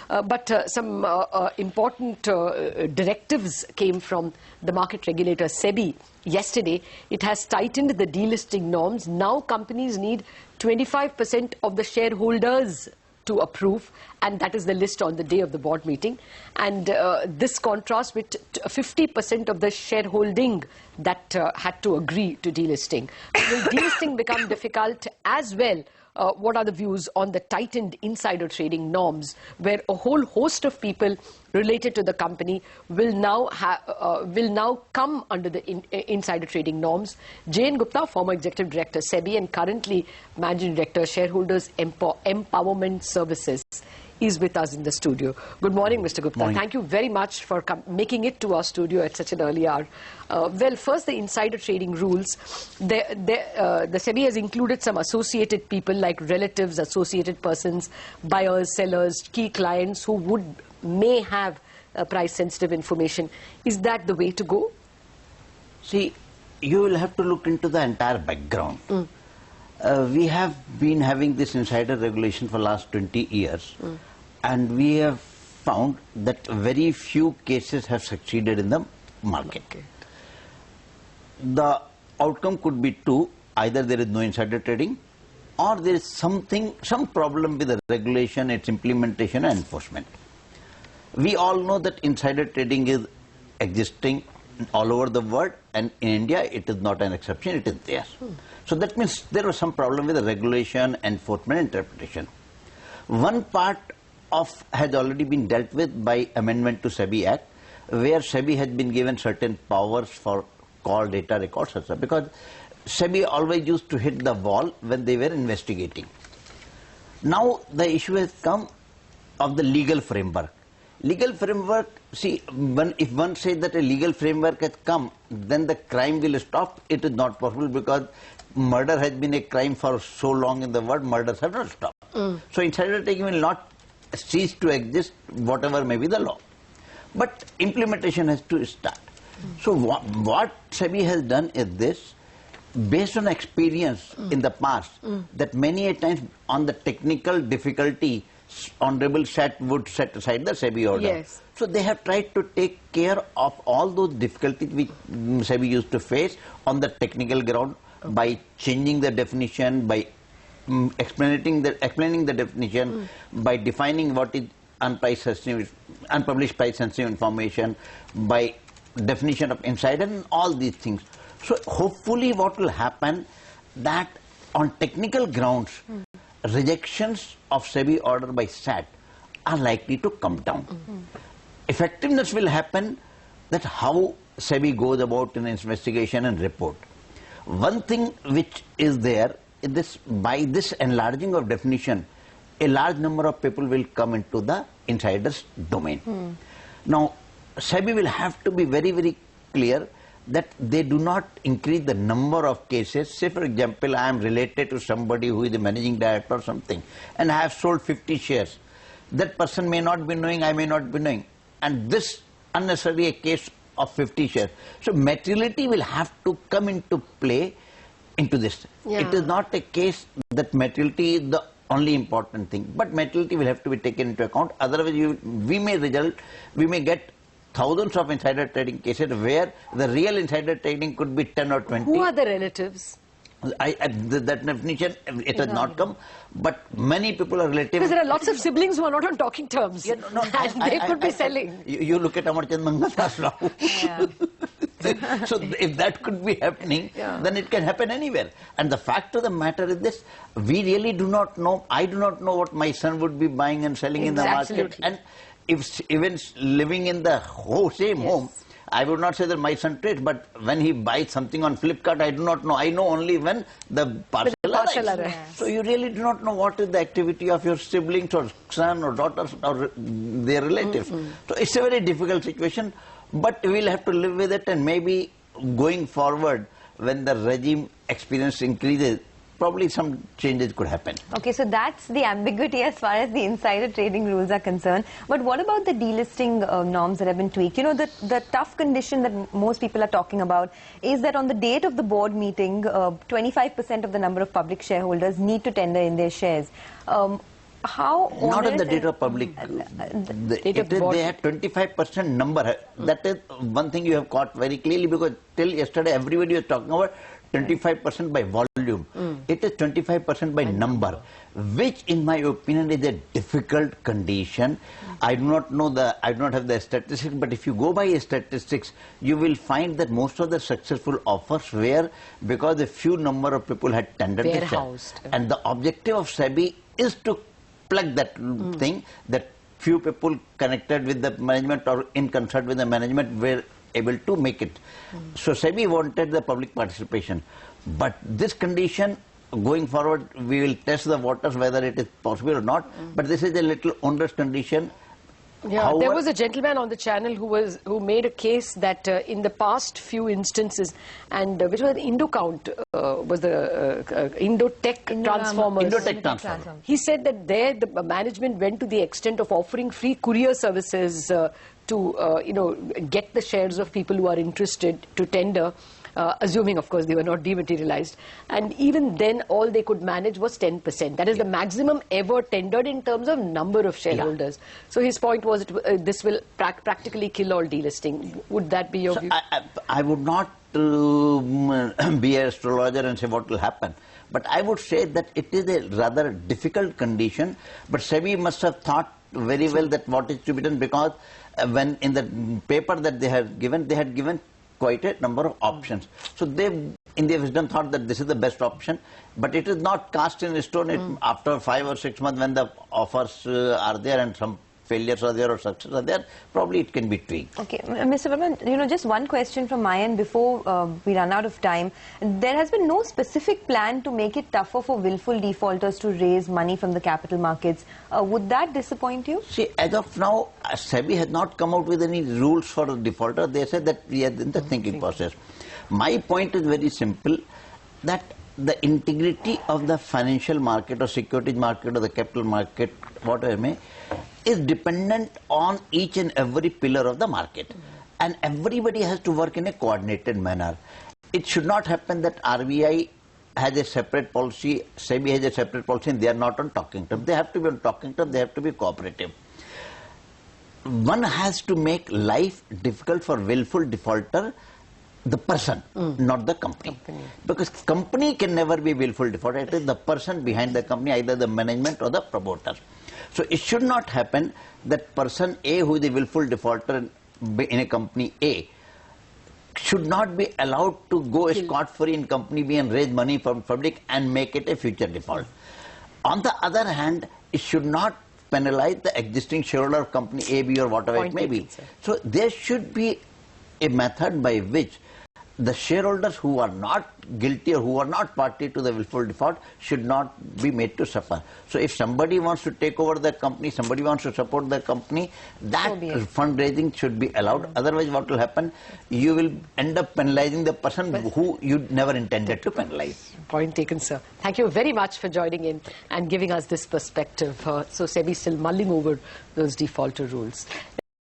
But some important directives came from the market regulator Sebi yesterday. It has tightened the delisting norms. Now companies need 25% of the shareholders to approve, and that is the list on the day of the board meeting. And this contrasts with 50% of the shareholding that had to agree to delisting. Will delisting become difficult as well? What are the views on the tightened insider trading norms, where a whole host of people related to the company will now come under the insider trading norms? Jane Gupta, former Executive Director Sebi and currently Managing Director Shareholders Empowerment Services, is with us in the studio. Good morning, Mr. Gupta. Morning. Thank you very much for making it to our studio at such an early hour. Well, first, the insider trading rules. The Sebi has included some associated people like relatives, associated persons, buyers, sellers, key clients who may have price-sensitive information. Is that the way to go? See, you will have to look into the entire background. We have been having this insider regulation for last 20 years, and we have found that very few cases have succeeded in the market. Okay. The outcome could be two: either there is no insider trading, or there is some problem with the regulation, its implementation and enforcement. We all know that insider trading is existing all over the world, and in India it is not an exception, it is there. So that means there was some problem with the regulation, enforcement, interpretation. One part has already been dealt with by amendment to SEBI Act, where SEBI has been given certain powers for call data records, etc. Because SEBI always used to hit the wall when they were investigating. Now the issue has come of the legal framework. Legal framework, see, if one says that a legal framework has come, then the crime will stop. It is not possible, because murder has been a crime for so long in the world, murders have not stopped. So insider trading will not cease to exist, whatever may be the law. But implementation has to start. So what SEBI has done is this, based on experience in the past, that many a times on the technical difficulty, Honorable SAT would set aside the SEBI order. Yes. So they have tried to take care of all those difficulties which SEBI used to face on the technical ground by changing the definition, by explaining the definition, by defining what is unpublished price sensitive information, by definition of insider, and all these things. So hopefully what will happen, that on technical grounds, rejections of SEBI order by SAT are likely to come down. Effectiveness will happen, that how SEBI goes about an investigation and report. One thing which is there, by this enlarging of definition, a large number of people will come into the insider's domain. Now, SEBI will have to be very, very clear that they do not increase the number of cases. Say, for example, I am related to somebody who is the managing director or something, and I have sold 50 shares. That person may not be knowing, I may not be knowing. And this unnecessarily a case of 50 shares. So materiality will have to come into play into this. Yeah. It is not a case that materiality is the only important thing, but materiality will have to be taken into account. Otherwise, we may get thousands of insider trading cases where the real insider trading could be 10 or 20. Who are the relatives? That definition, it has not come, but many people are relative. Because there are lots of siblings who are not on talking terms, and they could be selling. You look at Amarchand Mangaldas now. So if that could be happening, then it can happen anywhere. And the fact of the matter is this, we really do not know, I do not know what my son would be buying and selling in the market. And if even living in the same home, I would not say that my son trades, but when he buys something on Flipkart, I do not know. I know only when the parcel arrives. So you really do not know what is the activity of your siblings or son or daughters or their relatives. So it's a very difficult situation, but we'll have to live with it, and maybe going forward, when the regime experience increases, probably some changes could happen. Okay, so that's the ambiguity as far as the insider trading rules are concerned. But what about the delisting norms that have been tweaked? You know, the tough condition that most people are talking about is that on the date of the board meeting, 25% of the number of public shareholders need to tender in their shares. how Not in the onerous data public. They had 25% number. That is one thing you have caught very clearly, because till yesterday everybody was talking about 25% by volume. It is 25% by number, which in my opinion is a difficult condition. I do not have the statistics, but if you go by statistics, you will find that most of the successful offers were because a few number of people had tendered the share. And the objective of Sebi is to plug that thing, that few people connected with the management or in concert with the management were able to make it. So Sebi wanted the public participation. But this condition, going forward, we will test the waters whether it is possible or not. But this is a little onerous condition. Yeah, however, there was a gentleman on the channel who made a case that in the past few instances, and which was Indocount, was the Indotech transformers. Indotech transformer. He said that there the management went to the extent of offering free courier services to get the shares of people who are interested to tender. Assuming, of course, they were not dematerialized. And even then, all they could manage was 10%. That is the maximum ever tendered in terms of number of shareholders. So his point was this will practically kill all delisting. Would that be your view? I would not be an astrologer and say what will happen. But I would say that it is a rather difficult condition. But Sebi must have thought very well that what is to be done, because when in the paper that they had given quite a number of options. So they, in their wisdom, thought that this is the best option, but it is not cast in stone. After 5 or 6 months, when the offers are there and some failures are there or success are there, probably it can be tweaked. Okay, Mr. Verma, just one question from my end before we run out of time. There has been no specific plan to make it tougher for willful defaulters to raise money from the capital markets. Would that disappoint you? See, as of now, Sebi has not come out with any rules for a defaulter. They said that we are in the thinking process. My point is very simple, that the integrity of the financial market or securities market or the capital market, whatever may, is dependent on each and every pillar of the market. And everybody has to work in a coordinated manner. It should not happen that RBI has a separate policy, Sebi has a separate policy, and they are not on talking terms. They have to be on talking terms, they have to be cooperative. One has to make life difficult for willful defaulter, the person, not the company. Because company can never be willful defaulter. It is the person behind the company, either the management or the promoter. So it should not happen that person A, who is the willful defaulter in a company A, should not be allowed to go scot-free in company B and raise money from public and make it a future default. On the other hand, it should not penalize the existing shareholder of company A, B or whatever it may be. So there should be a method by which the shareholders who are not guilty or who are not party to the willful default should not be made to suffer. So if somebody wants to take over the company, somebody wants to support the company, that fundraising should be allowed. Otherwise, what will happen? You will end up penalizing the person who you never intended to penalize. Point taken, sir. Thank you very much for joining in and giving us this perspective. So Sebi is still mulling over those defaulter rules.